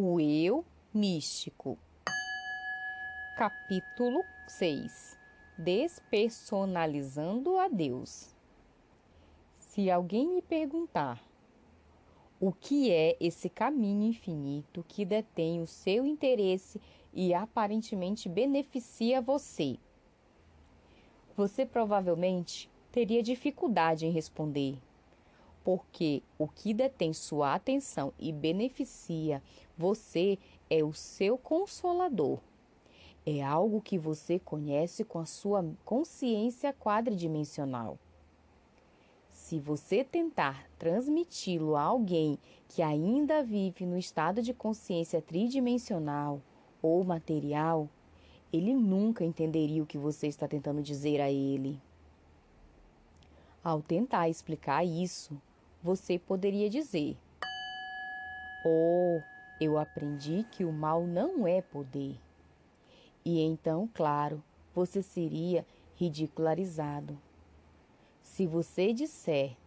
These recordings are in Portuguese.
O eu místico. Capítulo 6. Despersonalizando a Deus. Se alguém lhe perguntar o que é esse caminho infinito que detém o seu interesse e aparentemente beneficia você, você provavelmente teria dificuldade em responder, porque o que detém sua atenção e beneficia você é o seu Consolador. É algo que você conhece com a sua consciência quadridimensional. Se você tentar transmiti-lo a alguém que ainda vive no estado de consciência tridimensional ou material, ele nunca entenderia o que você está tentando dizer a ele. Ao tentar explicar isso, você poderia dizer: "Oh, eu aprendi que o mal não é poder." E então, claro, você seria ridicularizado. Se você disser: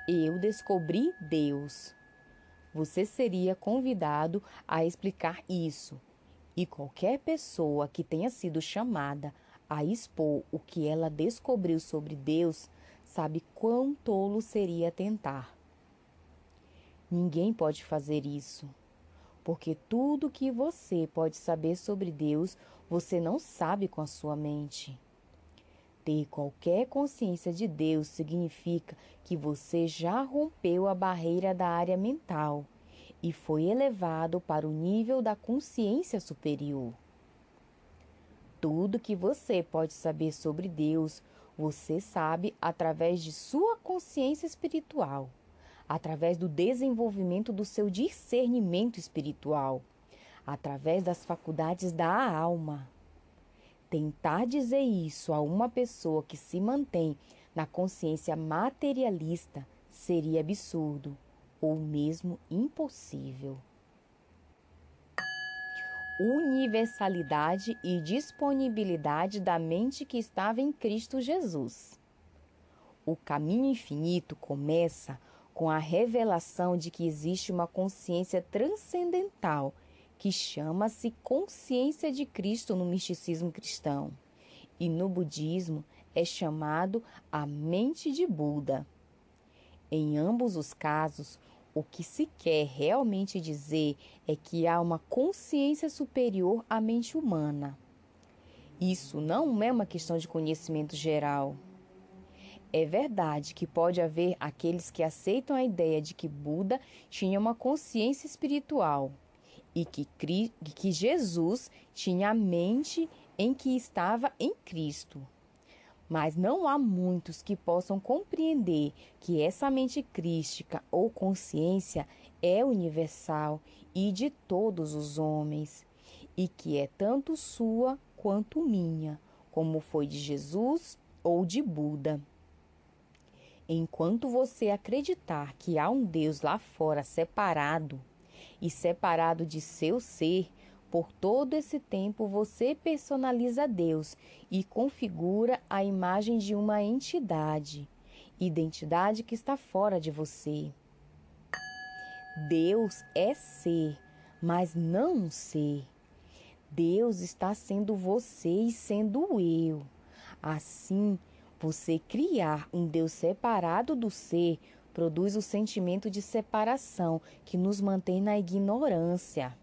"Eu descobri Deus", você seria convidado a explicar isso. E qualquer pessoa que tenha sido chamada a expor o que ela descobriu sobre Deus sabe quão tolo seria tentar. Ninguém pode fazer isso, porque tudo que você pode saber sobre Deus, você não sabe com a sua mente. Ter qualquer consciência de Deus significa que você já rompeu a barreira da área mental e foi elevado para o nível da consciência superior. Tudo que você pode saber sobre Deus, você sabe através de sua consciência espiritual, através do desenvolvimento do seu discernimento espiritual, através das faculdades da alma. Tentar dizer isso a uma pessoa que se mantém na consciência materialista seria absurdo ou mesmo impossível. Universalidade e disponibilidade da mente que estava em Cristo Jesus. O caminho infinito começa com a revelação de que existe uma consciência transcendental que chama-se consciência de Cristo no misticismo cristão, e no budismo é chamado a mente de Buda. Em ambos os casos, o que se quer realmente dizer é que há uma consciência superior à mente humana. Isso não é uma questão de conhecimento geral. É verdade que pode haver aqueles que aceitam a ideia de que Buda tinha uma consciência espiritual e que Jesus tinha a mente em que estava em Cristo. Mas não há muitos que possam compreender que essa mente crística ou consciência é universal e de todos os homens, e que é tanto sua quanto minha, como foi de Jesus ou de Buda. Enquanto você acreditar que há um Deus lá fora separado de seu ser, por todo esse tempo você personaliza Deus e configura a imagem de uma entidade, identidade que está fora de você. Deus é ser, mas não um ser. Deus está sendo você e sendo eu. Assim, você criar um Deus separado do ser produz o sentimento de separação que nos mantém na ignorância.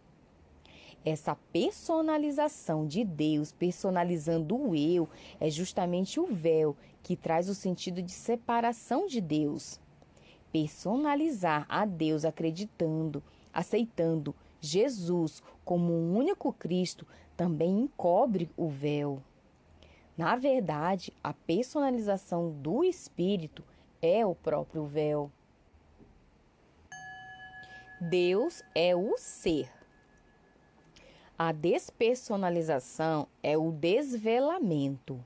Essa personalização de Deus, personalizando o eu, é justamente o véu que traz o sentido de separação de Deus. Personalizar a Deus aceitando Jesus como um único Cristo também encobre o véu. Na verdade, a personalização do Espírito é o próprio véu. Deus é o ser. A despersonalização é o desvelamento.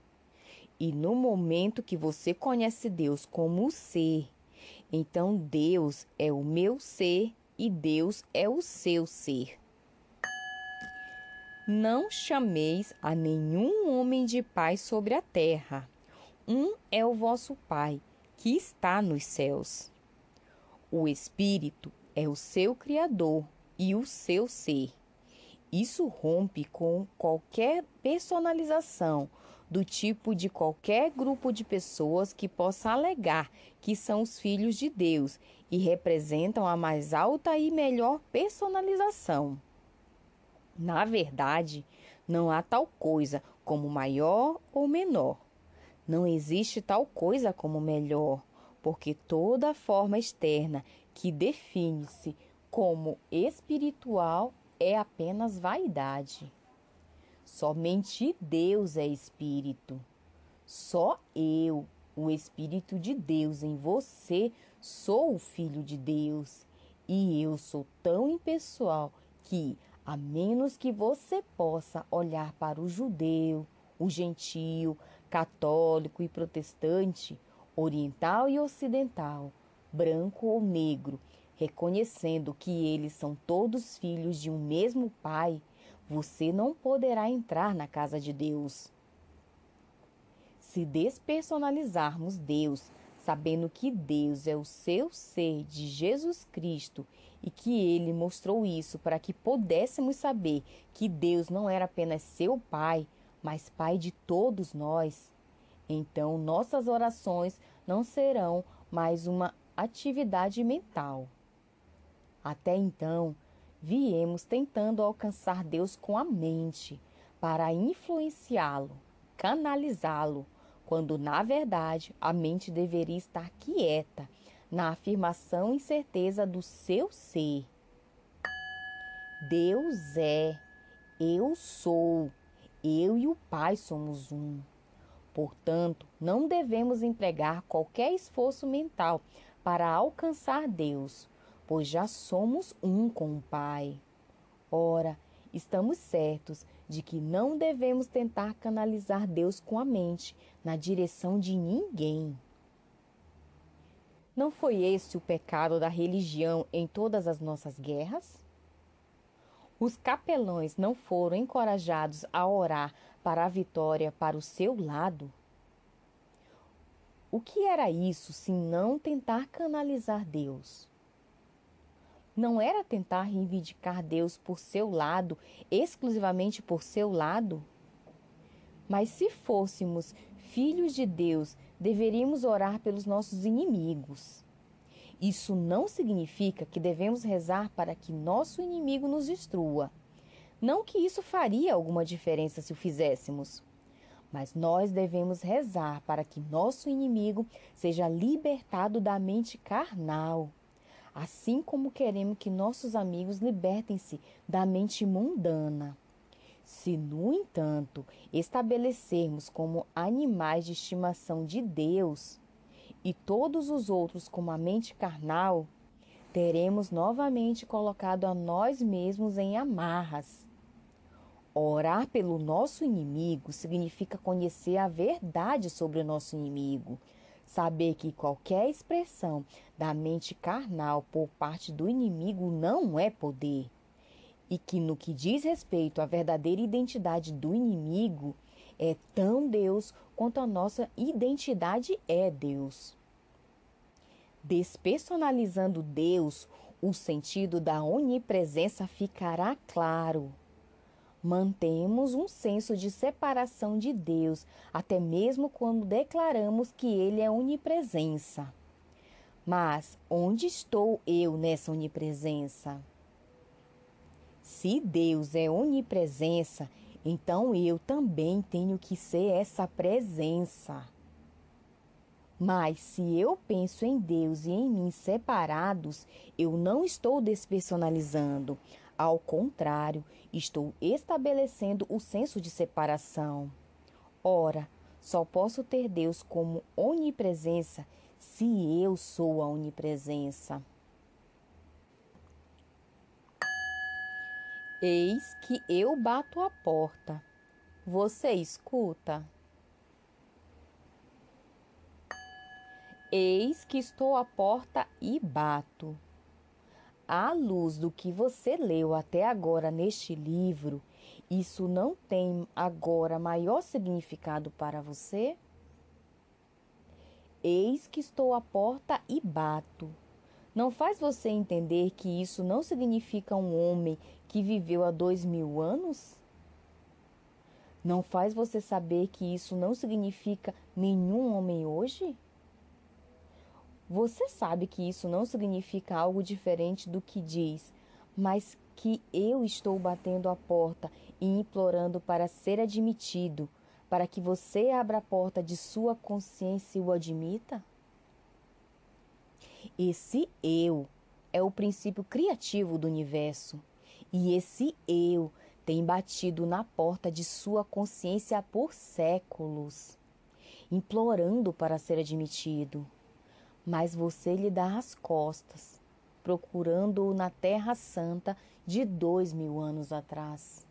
E no momento que você conhece Deus como o ser, então Deus é o meu ser e Deus é o seu ser. Não chameis a nenhum homem de pai sobre a terra. Um é o vosso Pai, que está nos céus. O Espírito é o seu Criador e o seu ser. Isso rompe com qualquer personalização do tipo de qualquer grupo de pessoas que possa alegar que são os filhos de Deus e representam a mais alta e melhor personalização. Na verdade, não há tal coisa como maior ou menor. Não existe tal coisa como melhor, porque toda forma externa que define-se como espiritual é apenas vaidade. Somente Deus é espírito. Só eu, o Espírito de Deus em você, sou o Filho de Deus. E eu sou tão impessoal que, a menos que você possa olhar para o judeu, o gentio, católico e protestante, oriental e ocidental, branco ou negro, reconhecendo que eles são todos filhos de um mesmo Pai, você não poderá entrar na casa de Deus. Se despersonalizarmos Deus, sabendo que Deus é o seu ser de Jesus Cristo e que Ele mostrou isso para que pudéssemos saber que Deus não era apenas seu Pai, mas Pai de todos nós, então nossas orações não serão mais uma atividade mental. Até então, viemos tentando alcançar Deus com a mente, para influenciá-lo, canalizá-lo, quando na verdade a mente deveria estar quieta, na afirmação e certeza do seu ser. Deus é, eu sou, eu e o Pai somos um. Portanto, não devemos empregar qualquer esforço mental para alcançar Deus, pois já somos um com o Pai. Ora, estamos certos de que não devemos tentar canalizar Deus com a mente na direção de ninguém. Não foi esse o pecado da religião em todas as nossas guerras? Os capelães não foram encorajados a orar para a vitória para o seu lado? O que era isso se não tentar canalizar Deus? Não era tentar reivindicar Deus por seu lado, exclusivamente por seu lado? Mas se fôssemos filhos de Deus, deveríamos orar pelos nossos inimigos. Isso não significa que devemos rezar para que nosso inimigo nos destrua. Não que isso faria alguma diferença se o fizéssemos. Mas nós devemos rezar para que nosso inimigo seja libertado da mente carnal, assim como queremos que nossos amigos libertem-se da mente mundana. Se, no entanto, estabelecermos como animais de estimação de Deus e todos os outros como a mente carnal, teremos novamente colocado a nós mesmos em amarras. Orar pelo nosso inimigo significa conhecer a verdade sobre o nosso inimigo, saber que qualquer expressão da mente carnal por parte do inimigo não é poder, e que no que diz respeito à verdadeira identidade do inimigo, é tão Deus quanto a nossa identidade é Deus. Despersonalizando Deus, o sentido da onipresença ficará claro. Mantemos um senso de separação de Deus, até mesmo quando declaramos que Ele é onipresença. Mas onde estou eu nessa onipresença? Se Deus é onipresença, então eu também tenho que ser essa presença. Mas se eu penso em Deus e em mim separados, eu não estou despersonalizando. Ao contrário, estou estabelecendo o senso de separação. Ora, só posso ter Deus como onipresença se eu sou a onipresença. Eis que eu bato à porta. Você escuta? Eis que estou à porta e bato. À luz do que você leu até agora neste livro, isso não tem agora maior significado para você? Eis que estou à porta e bato. Não faz você entender que isso não significa um homem que viveu há 2000 anos? Não faz você saber que isso não significa nenhum homem hoje? Você sabe que isso não significa algo diferente do que diz, mas que eu estou batendo a porta e implorando para ser admitido, para que você abra a porta de sua consciência e o admita? Esse eu é o princípio criativo do universo, e esse eu tem batido na porta de sua consciência por séculos, implorando para ser admitido. Mas você lhe dá as costas, procurando-o na Terra Santa de 2000 anos atrás.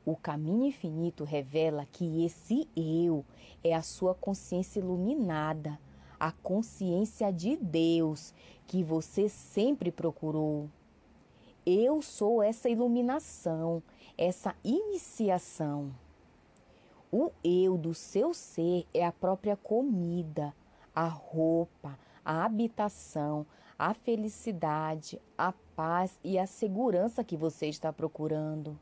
O caminho infinito revela que esse eu é a sua consciência iluminada, a consciência de Deus que você sempre procurou. Eu sou essa iluminação, essa iniciação. O eu do seu ser é a própria comida, a roupa, a habitação, a felicidade, a paz e a segurança que você está procurando.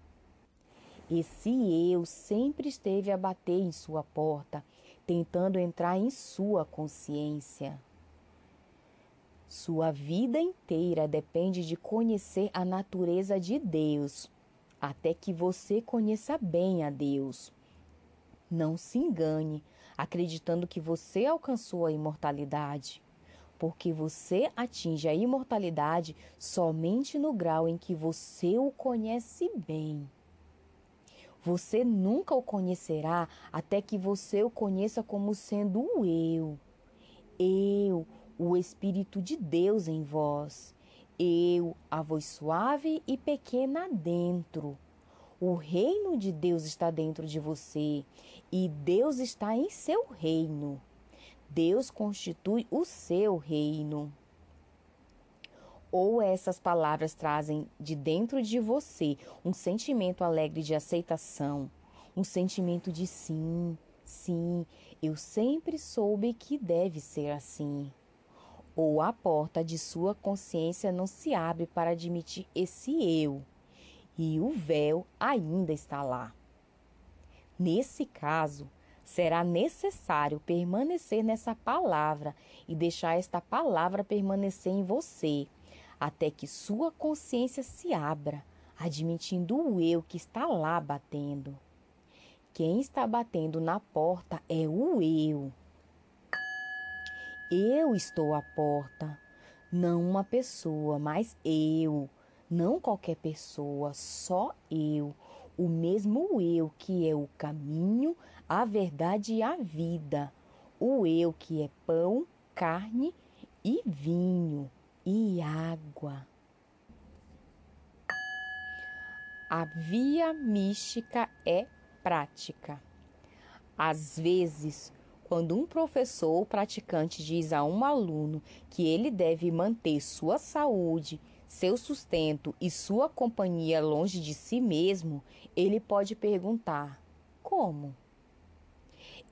Esse eu sempre esteve a bater em sua porta, tentando entrar em sua consciência. Sua vida inteira depende de conhecer a natureza de Deus, até que você conheça bem a Deus. Não se engane, acreditando que você alcançou a imortalidade, porque você atinge a imortalidade somente no grau em que você o conhece bem. Você nunca o conhecerá até que você o conheça como sendo o eu, o Espírito de Deus em vós, eu, a voz suave e pequena dentro. O reino de Deus está dentro de você e Deus está em seu reino. Deus constitui o seu reino. Ou essas palavras trazem de dentro de você um sentimento alegre de aceitação, um sentimento de sim, sim, eu sempre soube que deve ser assim. Ou a porta de sua consciência não se abre para admitir esse eu, e o véu ainda está lá. Nesse caso, será necessário permanecer nessa palavra e deixar esta palavra permanecer em você, até que sua consciência se abra, admitindo o eu que está lá batendo. Quem está batendo na porta é o eu. Eu estou à porta, não uma pessoa, mas eu. Não qualquer pessoa, só eu. O mesmo eu que é o caminho, a verdade e a vida. O eu que é pão, carne e vinho e água. A via mística é prática. Às vezes, quando um professor ou praticante diz a um aluno que ele deve manter sua saúde, seu sustento e sua companhia longe de si mesmo, ele pode perguntar: como?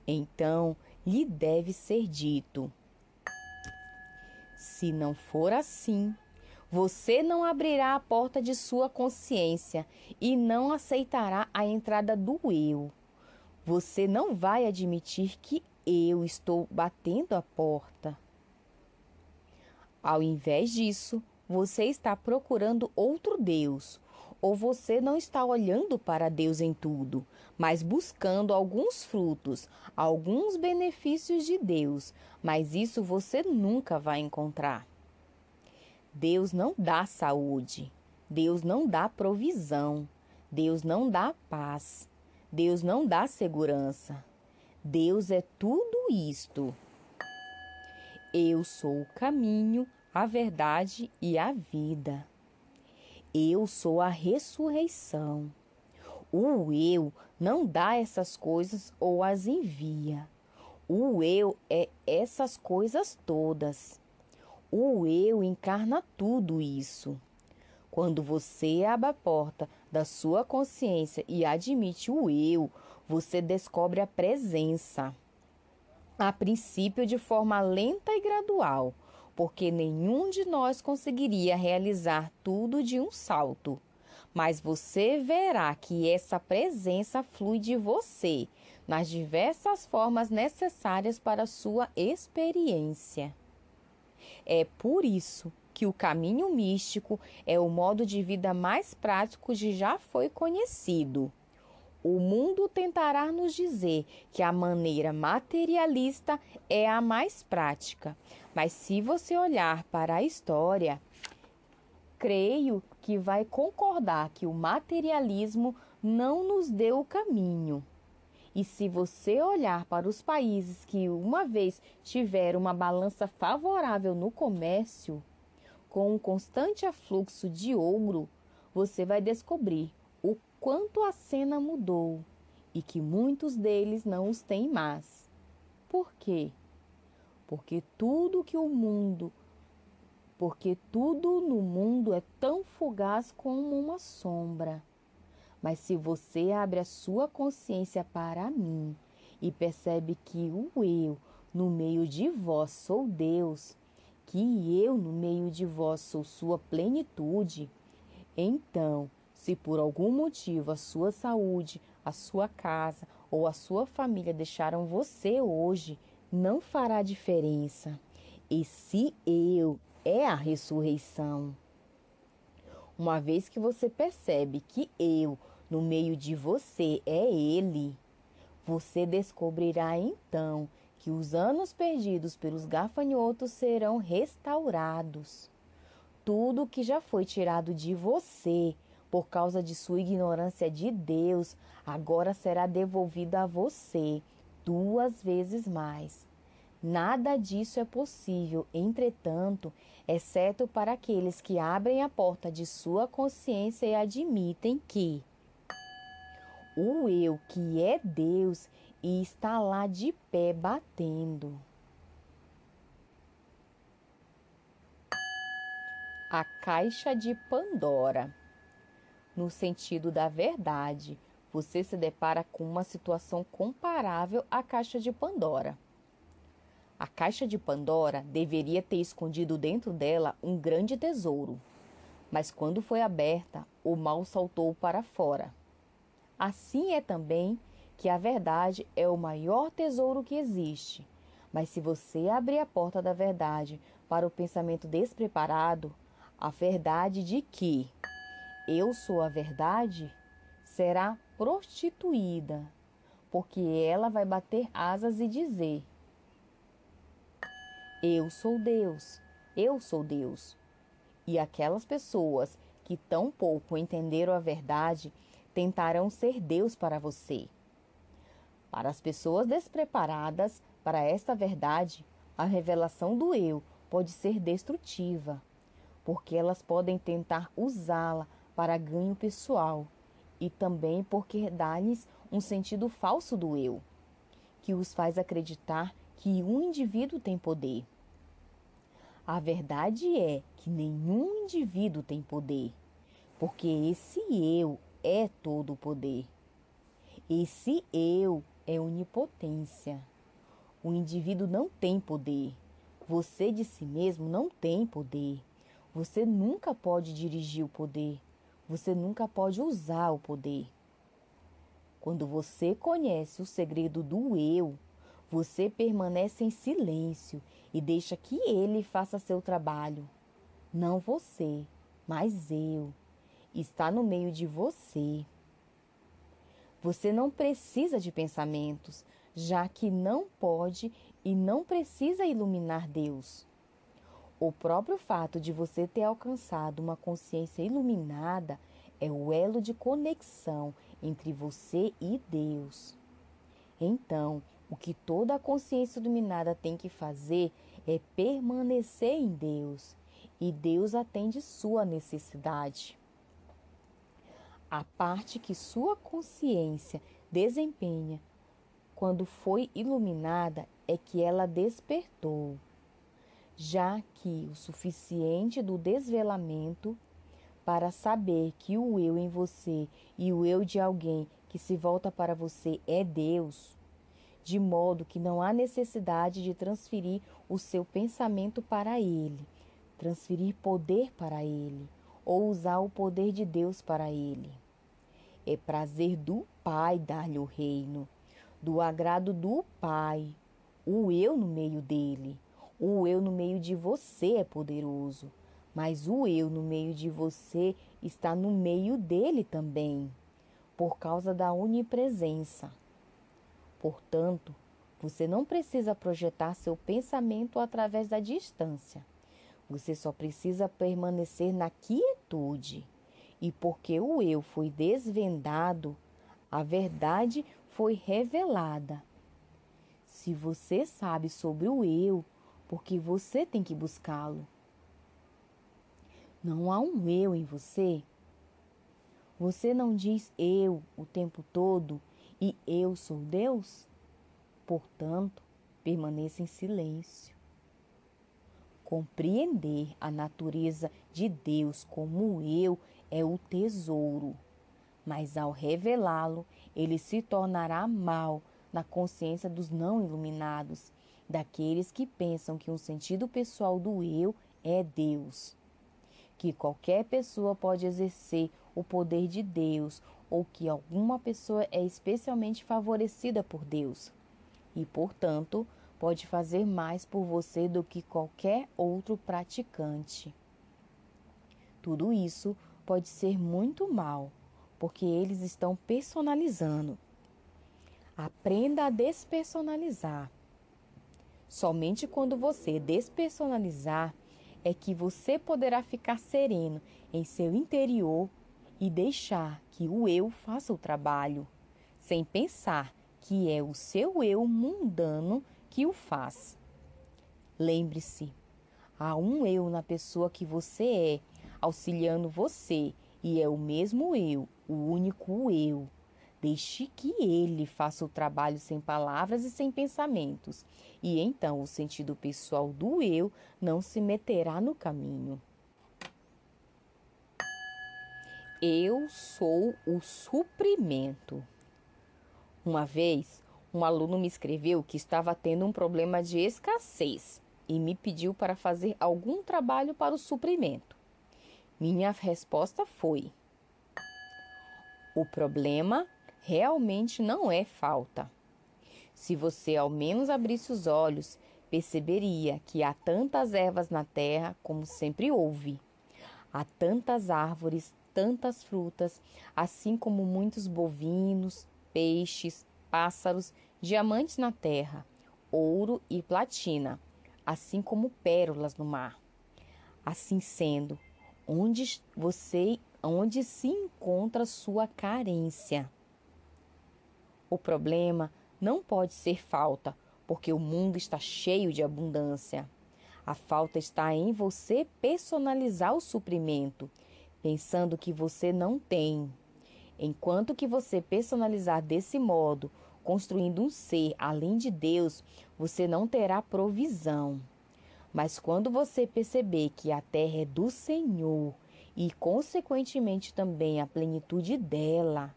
Então, lhe deve ser dito: se não for assim, você não abrirá a porta de sua consciência e não aceitará a entrada do eu. Você não vai admitir que eu estou batendo a porta. Ao invés disso, você está procurando outro Deus, ou você não está olhando para Deus em tudo, mas buscando alguns frutos, alguns benefícios de Deus, mas isso você nunca vai encontrar. Deus não dá saúde, Deus não dá provisão, Deus não dá paz, Deus não dá segurança. Deus é tudo isto. Eu sou o caminho, a verdade e a vida. Eu sou a ressurreição. O eu não dá essas coisas ou as envia. O eu é essas coisas todas. O eu encarna tudo isso. Quando você abre a porta da sua consciência e admite o eu, você descobre a presença. A princípio, de forma lenta e gradual, porque nenhum de nós conseguiria realizar tudo de um salto. Mas você verá que essa presença flui de você, nas diversas formas necessárias para a sua experiência. É por isso que o caminho místico é o modo de vida mais prático que já foi conhecido. O mundo tentará nos dizer que a maneira materialista é a mais prática, mas se você olhar para a história, creio que vai concordar que o materialismo não nos deu o caminho. E se você olhar para os países que uma vez tiveram uma balança favorável no comércio, com um constante afluxo de ouro, você vai descobrir o quanto a cena mudou e que muitos deles não os têm mais. Por quê? Porque tudo no mundo é tão fugaz como uma sombra. Mas se você abre a sua consciência para mim e percebe que o eu no meio de vós sou Deus, que eu no meio de vós sou sua plenitude, então, se por algum motivo a sua saúde, a sua casa ou a sua família deixaram você hoje, não fará diferença. Esse eu é a ressurreição. Uma vez que você percebe que eu, no meio de você, é Ele, você descobrirá então que os anos perdidos pelos gafanhotos serão restaurados. Tudo que já foi tirado de você por causa de sua ignorância de Deus, agora será devolvido a você 2 vezes mais. Nada disso é possível, entretanto, exceto para aqueles que abrem a porta de sua consciência e admitem que o eu que é Deus e está lá de pé batendo. A caixa de Pandora. No sentido da verdade, você se depara com uma situação comparável à caixa de Pandora. A caixa de Pandora deveria ter escondido dentro dela um grande tesouro, mas quando foi aberta, o mal saltou para fora. Assim é também que a verdade é o maior tesouro que existe, mas se você abrir a porta da verdade para o pensamento despreparado, a verdade de que eu sou a verdade será prostituída, porque ela vai bater asas e dizer: eu sou Deus, eu sou Deus. E aquelas pessoas que tão pouco entenderam a verdade tentarão ser Deus para você. Para as pessoas despreparadas para esta verdade, a revelação do eu pode ser destrutiva, porque elas podem tentar usá-la para ganho pessoal e também porque dá-lhes um sentido falso do eu, que os faz acreditar que um indivíduo tem poder. A verdade é que nenhum indivíduo tem poder, porque esse eu é todo o poder. Esse eu é onipotência. O indivíduo não tem poder. Você de si mesmo não tem poder. Você nunca pode dirigir o poder. Você nunca pode usar o poder. Quando você conhece o segredo do eu, você permanece em silêncio e deixa que ele faça seu trabalho. Não você, mas eu. Está no meio de você. Você não precisa de pensamentos, já que não pode e não precisa iluminar Deus. O próprio fato de você ter alcançado uma consciência iluminada é o elo de conexão entre você e Deus. Então, o que toda a consciência iluminada tem que fazer é permanecer em Deus, e Deus atende sua necessidade. A parte que sua consciência desempenha quando foi iluminada é que ela despertou, já que o suficiente do desvelamento para saber que o eu em você e o eu de alguém que se volta para você é Deus, de modo que não há necessidade de transferir o seu pensamento para ele, transferir poder para ele, ou usar o poder de Deus para ele. É prazer do Pai dar-lhe o reino, do agrado do Pai, o eu no meio dele. O eu no meio de você é poderoso, mas o eu no meio de você está no meio dele também, por causa da onipresença. Portanto, você não precisa projetar seu pensamento através da distância. Você só precisa permanecer na quietude. E porque o eu foi desvendado, a verdade foi revelada. Se você sabe sobre o eu, porque você tem que buscá-lo. Não há um eu em você? Você não diz eu o tempo todo e eu sou Deus? Portanto, permaneça em silêncio. Compreender a natureza de Deus como eu é o tesouro, mas ao revelá-lo, ele se tornará mal na consciência dos não iluminados, daqueles que pensam que o sentido pessoal do eu é Deus, que qualquer pessoa pode exercer o poder de Deus ou que alguma pessoa é especialmente favorecida por Deus e, portanto, pode fazer mais por você do que qualquer outro praticante. Tudo isso pode ser muito mal, porque eles estão personalizando. Aprenda a despersonalizar. Somente quando você despersonalizar é que você poderá ficar sereno em seu interior e deixar que o eu faça o trabalho, sem pensar que é o seu eu mundano que o faz. Lembre-se, há um eu na pessoa que você é, auxiliando você, e é o mesmo eu, o único eu. Deixe que ele faça o trabalho sem palavras e sem pensamentos, e então o sentido pessoal do eu não se meterá no caminho. Eu sou o suprimento. Uma vez, um aluno me escreveu que estava tendo um problema de escassez e me pediu para fazer algum trabalho para o suprimento. Minha resposta foi: o problema realmente não é falta. Se você ao menos abrisse os olhos, perceberia que há tantas ervas na terra como sempre houve. Há tantas árvores, tantas frutas, assim como muitos bovinos, peixes, pássaros, diamantes na terra, ouro e platina, assim como pérolas no mar. Assim sendo, onde se encontra sua carência? O problema não pode ser falta, porque o mundo está cheio de abundância. A falta está em você personalizar o suprimento, pensando que você não tem. Enquanto que você personalizar desse modo, construindo um ser além de Deus, você não terá provisão. Mas quando você perceber que a terra é do Senhor e, consequentemente, também a plenitude dela,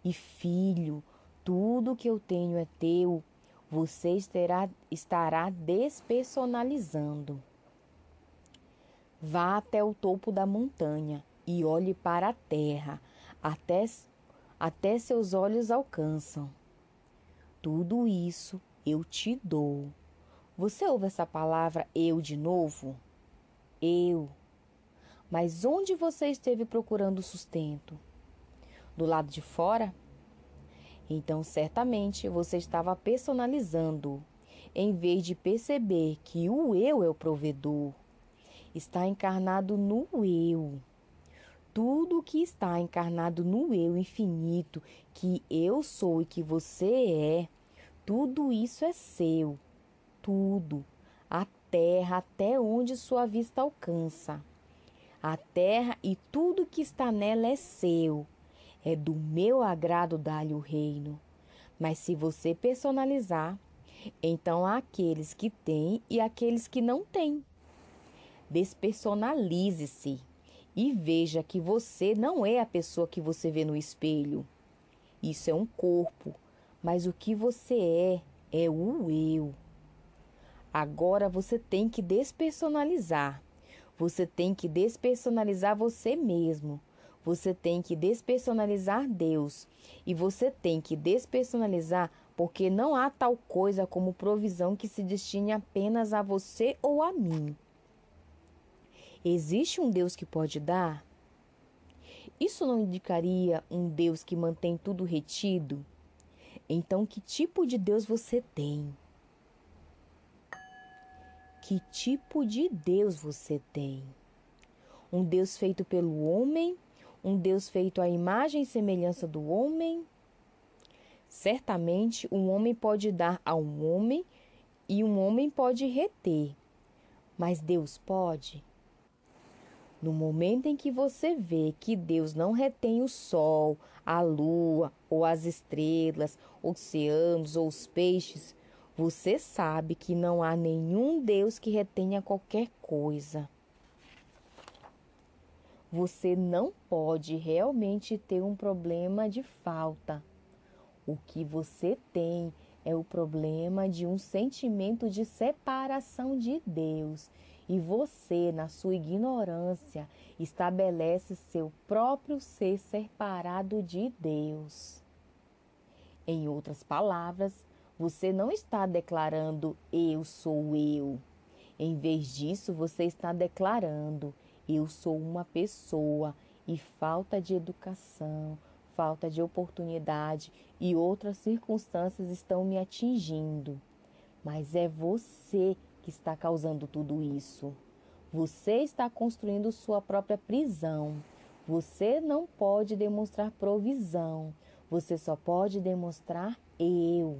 e filho, tudo que eu tenho é teu, você estará despersonalizando. Vá até o topo da montanha e olhe para a terra, até seus olhos alcançam. Tudo isso eu te dou. Você ouve essa palavra eu de novo? Eu. Mas onde você esteve procurando sustento? Do lado de fora? Então, certamente, você estava personalizando, em vez de perceber que o eu é o provedor. Está encarnado no eu. Tudo que está encarnado no eu infinito, que eu sou e que você é, tudo isso é seu. Tudo. A terra até onde sua vista alcança. A terra e tudo que está nela é seu. É do meu agrado dar-lhe o reino. Mas se você personalizar, então há aqueles que têm e aqueles que não têm. Despersonalize-se e veja que você não é a pessoa que você vê no espelho. Isso é um corpo, mas o que você é o eu. Agora você tem que despersonalizar. Você tem que despersonalizar você mesmo. Você tem que despersonalizar Deus. E você tem que despersonalizar porque não há tal coisa como provisão que se destine apenas a você ou a mim. Existe um Deus que pode dar? Isso não indicaria um Deus que mantém tudo retido? Então, que tipo de Deus você tem? Que tipo de Deus você tem? Um Deus feito pelo homem? Um Deus feito à imagem e semelhança do homem? Certamente, um homem pode dar a um homem e um homem pode reter. Mas Deus pode? No momento em que você vê que Deus não retém o sol, a lua, ou as estrelas, oceanos ou os peixes, você sabe que não há nenhum Deus que retenha qualquer coisa. Você não pode realmente ter um problema de falta. O que você tem é o problema de um sentimento de separação de Deus. E você, na sua ignorância, estabelece seu próprio ser separado de Deus. Em outras palavras, você não está declarando eu sou eu. Em vez disso, você está declarando eu sou uma pessoa e falta de educação, falta de oportunidade e outras circunstâncias estão me atingindo. Mas é você que está causando tudo isso. Você está construindo sua própria prisão. Você não pode demonstrar provisão. Você só pode demonstrar eu.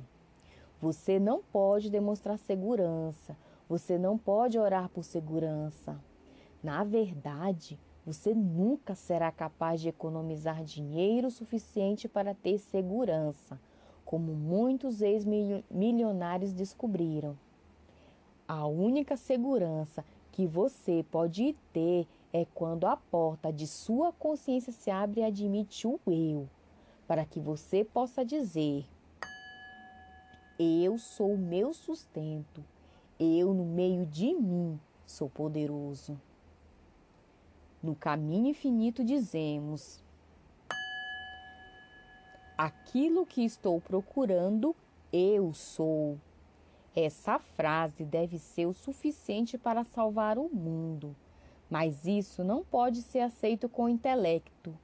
Você não pode demonstrar segurança. Você não pode orar por segurança. Na verdade, você nunca será capaz de economizar dinheiro suficiente para ter segurança, como muitos ex-milionários descobriram. A única segurança que você pode ter é quando a porta de sua consciência se abre e admite o eu, para que você possa dizer: eu sou o meu sustento, eu no meio de mim sou poderoso. No caminho infinito dizemos: aquilo que estou procurando, eu sou. Essa frase deve ser o suficiente para salvar o mundo, mas isso não pode ser aceito com o intelecto.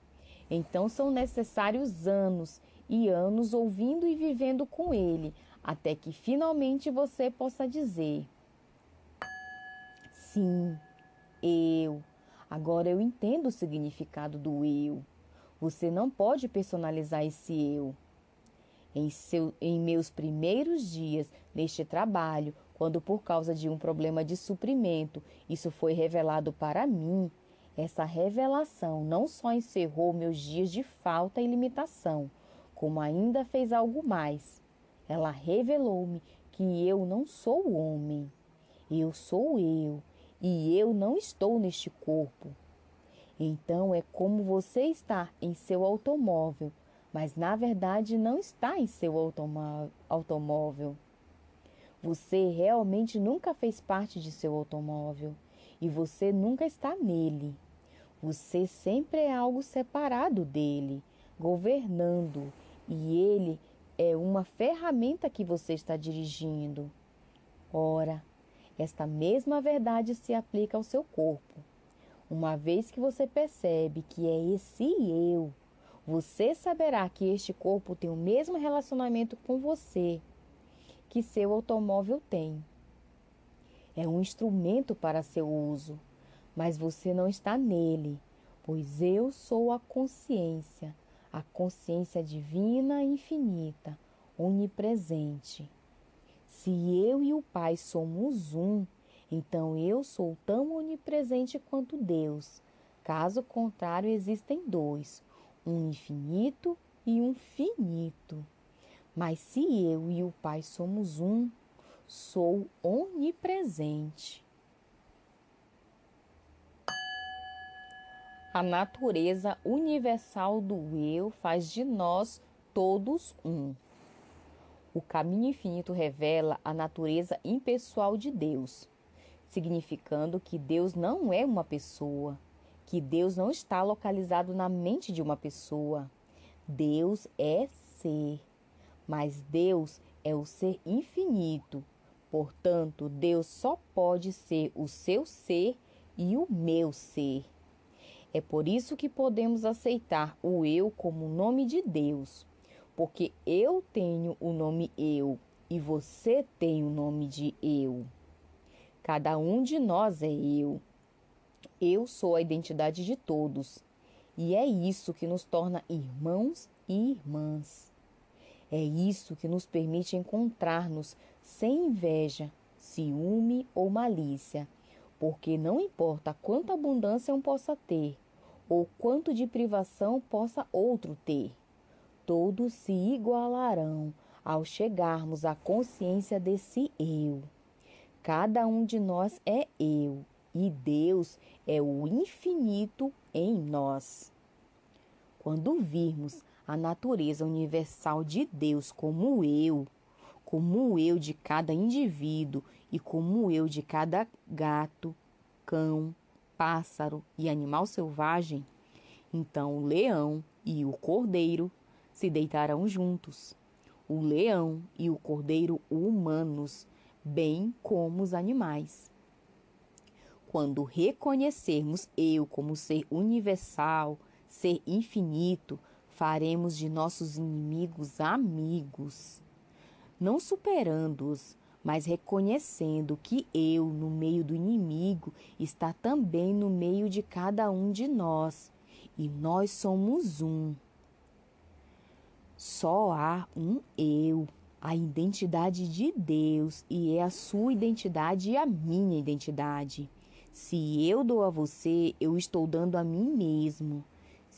Então são necessários anos e anos ouvindo e vivendo com ele, até que finalmente você possa dizer: sim, eu. Agora eu entendo o significado do eu. Você não pode personalizar esse eu. Em meus primeiros dias neste trabalho, quando por causa de um problema de suprimento isso foi revelado para mim, essa revelação não só encerrou meus dias de falta e limitação, como ainda fez algo mais. Ela revelou-me que eu não sou o homem, eu sou eu, e eu não estou neste corpo. Então é como você está em seu automóvel, mas na verdade não está em seu automóvel. Você realmente nunca fez parte de seu automóvel e você nunca está nele. Você sempre é algo separado dele, governando, e ele é uma ferramenta que você está dirigindo. Ora, esta mesma verdade se aplica ao seu corpo. Uma vez que você percebe que é esse eu, você saberá que este corpo tem o mesmo relacionamento com você que seu automóvel tem. É um instrumento para seu uso, mas você não está nele, pois eu sou a consciência divina e infinita, onipresente. Se eu e o Pai somos um, então eu sou tão onipresente quanto Deus. Caso contrário, existem dois, um infinito e um finito. Mas se eu e o Pai somos um, sou onipresente. A natureza universal do eu faz de nós todos um. O caminho infinito revela a natureza impessoal de Deus, significando que Deus não é uma pessoa, que Deus não está localizado na mente de uma pessoa. Deus é ser, mas Deus é o ser infinito. Portanto, Deus só pode ser o seu ser e o meu ser. É por isso que podemos aceitar o eu como nome de Deus, porque eu tenho o nome eu e você tem o nome de eu. Cada um de nós é eu. Eu sou a identidade de todos. E é isso que nos torna irmãos e irmãs. É isso que nos permite encontrar-nos sem inveja, ciúme ou malícia, porque não importa quanta abundância um possa ter, ou quanto de privação possa outro ter, todos se igualarão ao chegarmos à consciência desse eu. Cada um de nós é eu, e Deus é o infinito em nós. Quando virmos a natureza universal de Deus como o eu de cada indivíduo e como o eu de cada gato, cão, pássaro e animal selvagem, então o leão e o cordeiro se deitarão juntos. O leão e o cordeiro humanos, bem como os animais. Quando reconhecermos eu como ser universal, ser infinito, faremos de nossos inimigos amigos, não superando-os, mas reconhecendo que eu, no meio do inimigo, está também no meio de cada um de nós, e nós somos um. Só há um eu, a identidade de Deus, e é a sua identidade e a minha identidade. Se eu dou a você, eu estou dando a mim mesmo.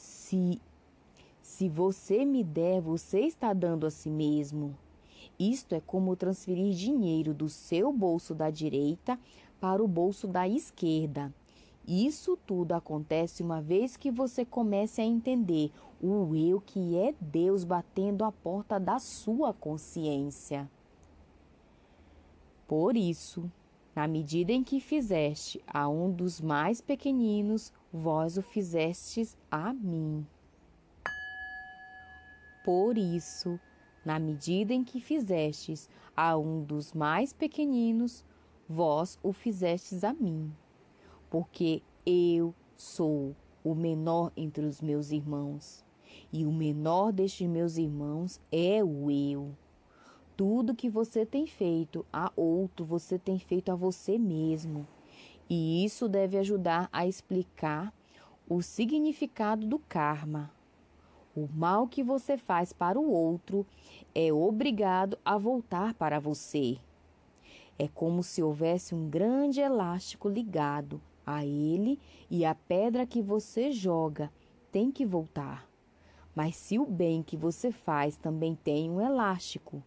Se você me der, você está dando a si mesmo. Isto é como transferir dinheiro do seu bolso da direita para o bolso da esquerda. Isso tudo acontece uma vez que você comece a entender o eu que é Deus batendo a porta da sua consciência. Por isso, na medida em que fizeste a um dos mais pequeninos, vós o fizestes a mim. Por isso, na medida em que fizestes a um dos mais pequeninos, vós o fizestes a mim. Porque eu sou o menor entre os meus irmãos, e o menor destes meus irmãos é o eu. Tudo que você tem feito a outro, você tem feito a você mesmo. E isso deve ajudar a explicar o significado do karma. O mal que você faz para o outro é obrigado a voltar para você. É como se houvesse um grande elástico ligado a ele e a pedra que você joga tem que voltar. Mas se o bem que você faz também tem um elástico,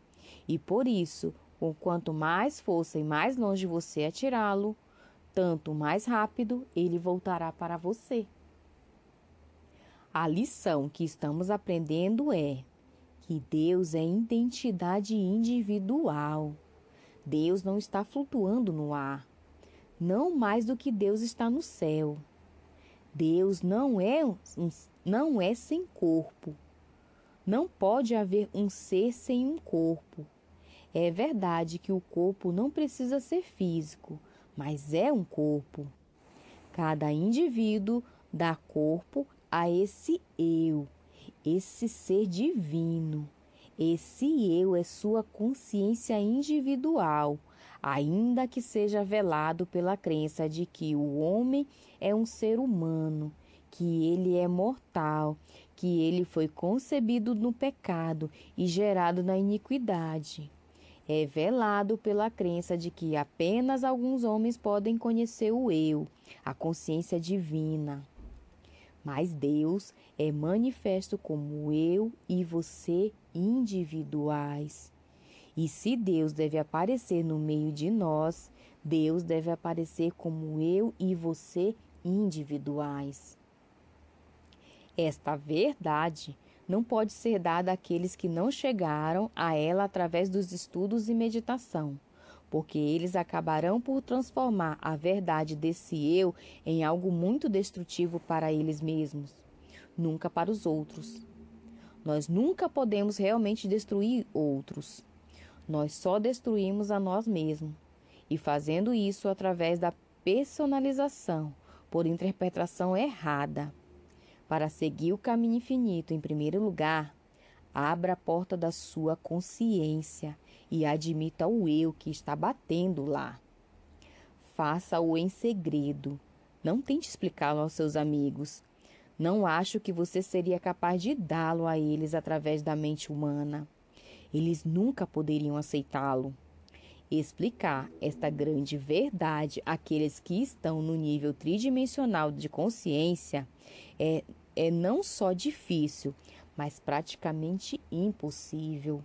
e por isso, com quanto mais força e mais longe você atirá-lo, tanto mais rápido ele voltará para você. A lição que estamos aprendendo é que Deus é identidade individual. Deus não está flutuando no ar, não mais do que Deus está no céu. Deus não é sem corpo. Não pode haver um ser sem um corpo. É verdade que o corpo não precisa ser físico, mas é um corpo. Cada indivíduo dá corpo a esse eu, esse ser divino. Esse eu é sua consciência individual, ainda que seja velado pela crença de que o homem é um ser humano, que ele é mortal, que ele foi concebido no pecado e gerado na iniquidade. É velado pela crença de que apenas alguns homens podem conhecer o eu, a consciência divina. Mas Deus é manifesto como eu e você individuais. E se Deus deve aparecer no meio de nós, Deus deve aparecer como eu e você individuais. Esta verdade não pode ser dada àqueles que não chegaram a ela através dos estudos e meditação, porque eles acabarão por transformar a verdade desse eu em algo muito destrutivo para eles mesmos, nunca para os outros. Nós nunca podemos realmente destruir outros. Nós só destruímos a nós mesmos. E fazendo isso através da personalização, por interpretação errada. Para seguir o caminho infinito, em primeiro lugar, abra a porta da sua consciência e admita o eu que está batendo lá. Faça-o em segredo. Não tente explicá-lo aos seus amigos. Não acho que você seria capaz de dá-lo a eles através da mente humana. Eles nunca poderiam aceitá-lo. Explicar esta grande verdade àqueles que estão no nível tridimensional de consciência é não só difícil, mas praticamente impossível.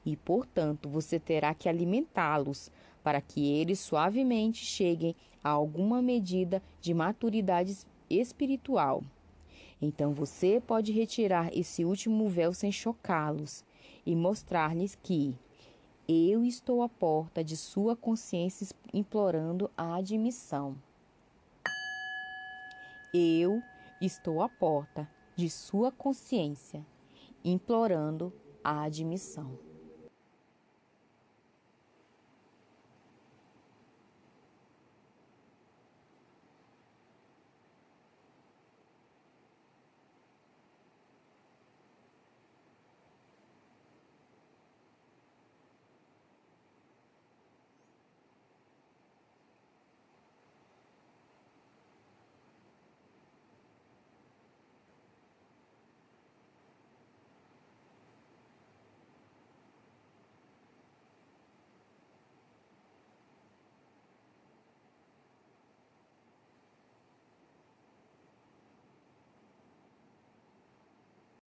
E, portanto, você terá que alimentá-los para que eles suavemente cheguem a alguma medida de maturidade espiritual. Então você pode retirar esse último véu sem chocá-los e mostrar-lhes que eu estou à porta de sua consciência implorando a admissão. Eu estou à porta de sua consciência implorando a admissão.